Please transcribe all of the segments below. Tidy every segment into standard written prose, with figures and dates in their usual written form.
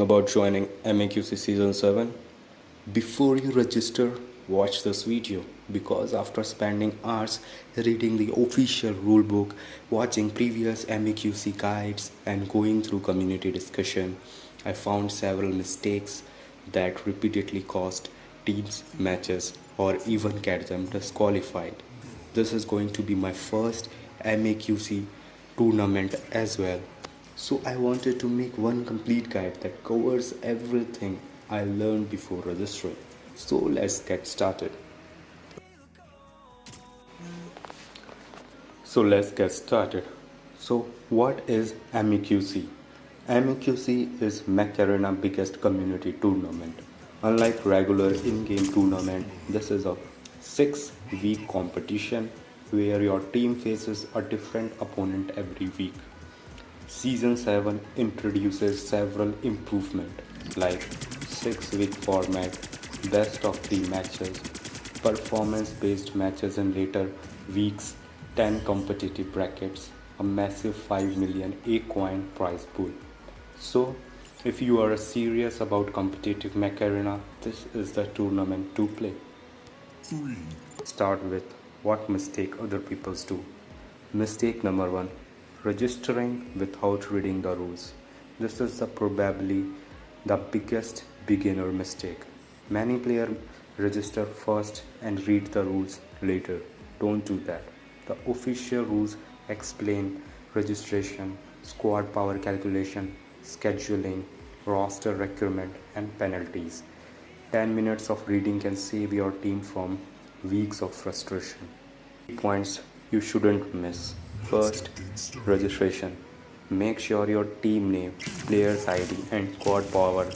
about joining MAQC Season 7? Before you register, watch this video because after spending hours reading the official rulebook, watching previous MAQC guides, and going through community discussion, I found several mistakes that repeatedly cost teams matches or even get them disqualified. This is going to be my first MAQC tournament as well. So I wanted to make one complete guide that covers everything I learned before registering. So let's get started. So what is MAQC? MAQC is Macarena biggest community tournament. Unlike regular in-game tournament, this is a 6-week competition where your team faces a different opponent every week. Season 7 introduces several improvements like 6-week format, best of 3 matches, performance-based matches in later weeks, 10 competitive brackets, a massive 5 million A-coin prize pool. So, if you are serious about competitive Macarena, this is the tournament to play. Start with what mistake other people do. Mistake number 1: registering without reading the rules. This is probably the biggest beginner mistake. Many players register first and read the rules later. Don't do that. The official rules explain registration, squad power calculation, scheduling, roster requirement, and penalties. 10 minutes of reading can save your team from weeks of frustration. Key points you shouldn't miss. First, registration. Make sure your team name, player's ID, and squad power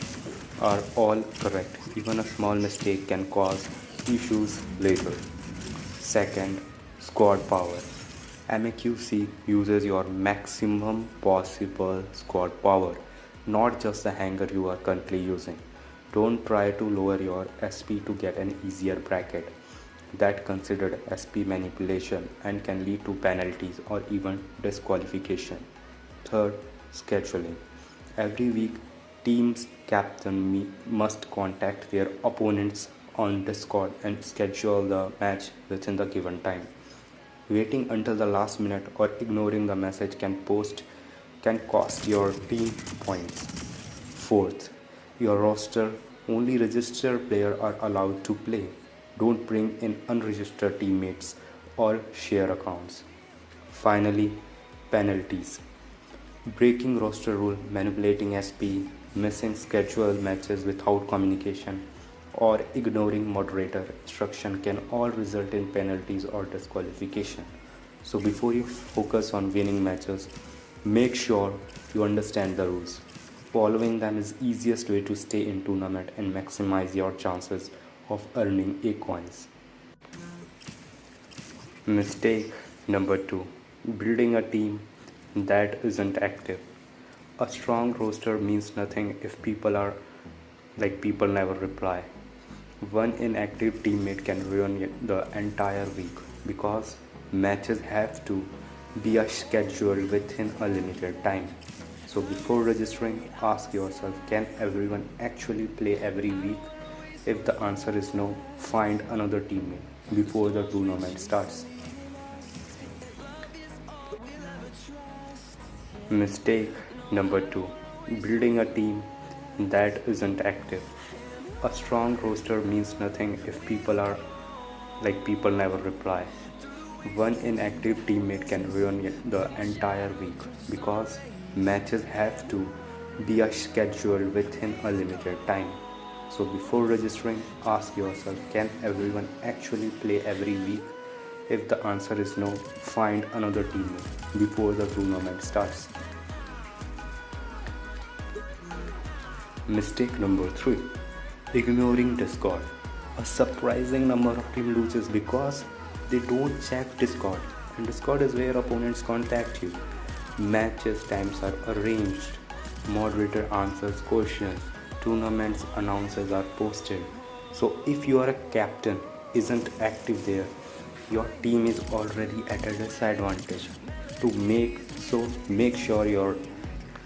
are all correct. Even a small mistake can cause issues later. Second, squad power. MAQC uses your maximum possible squad power, not just the hanger you are currently using. Don't try to lower your SP to get an easier bracket. That considered SP manipulation and can lead to penalties or even disqualification. Third, scheduling. Every week, teams captain must contact their opponents on Discord and schedule the match within the given time. Waiting until the last minute or ignoring the message can cost your team points. Fourth, your roster. Only registered players are allowed to play. Don't bring in unregistered teammates or share accounts. Finally, penalties. Breaking roster rule, manipulating SP, missing scheduled matches without communication, or ignoring moderator instruction can all result in penalties or disqualification. So before you focus on winning matches, make sure you understand the rules. Following them is easiest way to stay in tournament and maximize your chances of earning A-coins. Mistake number 2: building a team that isn't active. A strong roster means nothing if people never reply. One inactive teammate can ruin the entire week because matches have to be scheduled within a limited time. So before registering, ask yourself, can everyone actually play every week? If the answer is no, find another teammate before the tournament starts. Mistake number 2: building a team that isn't active. A strong roster means nothing if people never reply. One inactive teammate can ruin the entire week because matches have to be scheduled within a limited time. So before registering, ask yourself, can everyone actually play every week? If the answer is no, find another teammate before the tournament starts. Mistake number 3: ignoring Discord. A surprising number of teams loses because they don't check Discord, and Discord is where opponents contact you. Matches times are arranged, moderator answers questions, tournaments announcers are posted. So if you are a captain isn't active there, your team is already at a disadvantage. Make sure your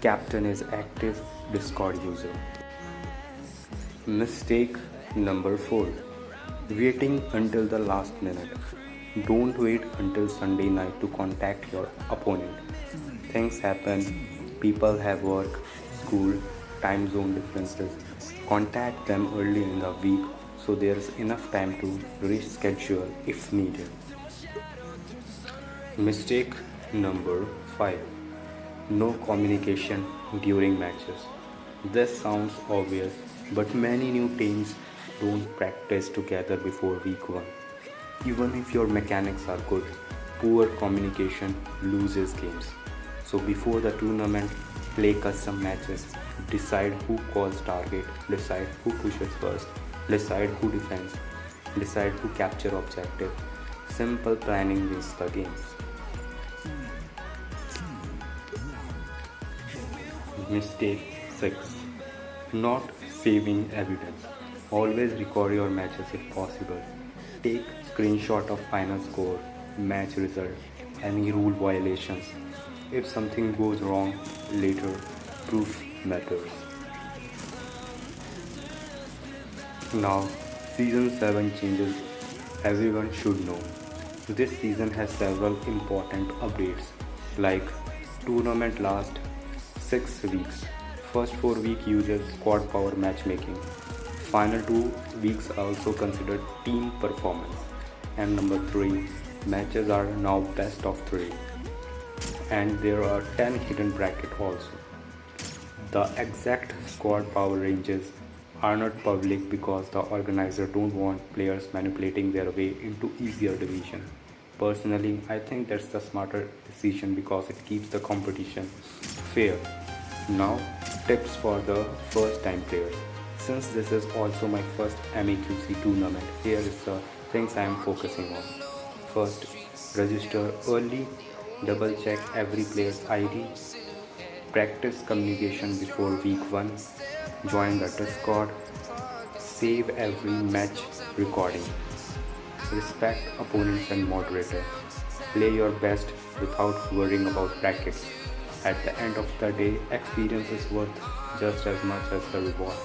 captain is active Discord user. Mistake number 4, waiting until the last minute. Don't wait until Sunday night to contact your opponent. Things happen, people have work, school, time zone differences. Contact them early in the week so there's enough time to reschedule if needed. Mistake number 5, no communication during matches. This sounds obvious, but many new teams don't practice together before week 1. Even if your mechanics are good, poor communication loses games. So before the tournament, play custom matches, decide who calls target, decide who pushes first, decide who defends, decide who capture objective. Simple planning wins the games. Mistake 6, not saving evidence. Always record your matches if possible. Take screenshot of final score, match result, any rule violations. If something goes wrong later, proof matters. Now, season 7 changes everyone should know. This season has several important updates like tournament last 6 weeks. First 4 week uses squad power matchmaking. Final 2 weeks are also considered team performance. And number 3, matches are now best of 3. And there are 10 hidden brackets also. The exact squad power ranges are not public because the organizer don't want players manipulating their way into easier division. Personally, I think that's the smarter decision because it keeps the competition fair. Now, tips for the first time players. Since this is also my first MAQC tournament, here is the things I am focusing on. First, register early, double check every player's ID, practice communication before week 1, join the Discord, save every match recording, respect opponents and moderator, play your best without worrying about brackets. At the end of the day, experience is worth just as much as the reward.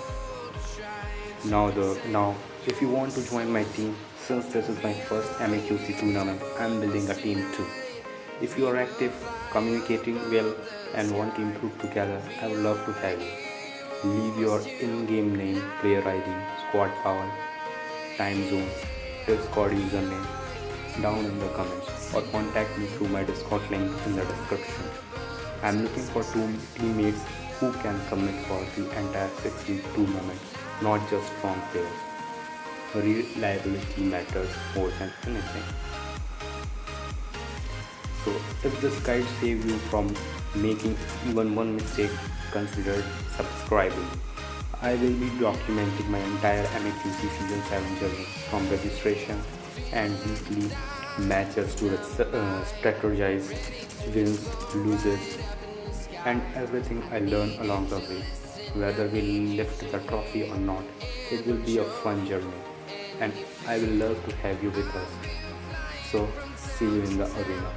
Now, if you want to join my team, since this is my first MAQC tournament, I'm building a team too. If you are active, communicating well, and want to improve together, I would love to have you. Leave your in-game name, player ID, squad power, time zone, Discord username down in the comments or contact me through my Discord link in the description. I'm looking for two teammates who can commit for the entire 6-week tournament, not just strong players. Reliability matters more than anything. So if this guide saved you from making even one mistake, consider subscribing. I will be documenting my entire MAQC Season 7 journey from registration and weekly matches to strategize wins, loses, and everything I learn along the way. Whether we lift the trophy or not, it will be a fun journey and I will love to have you with us. So see you in the arena.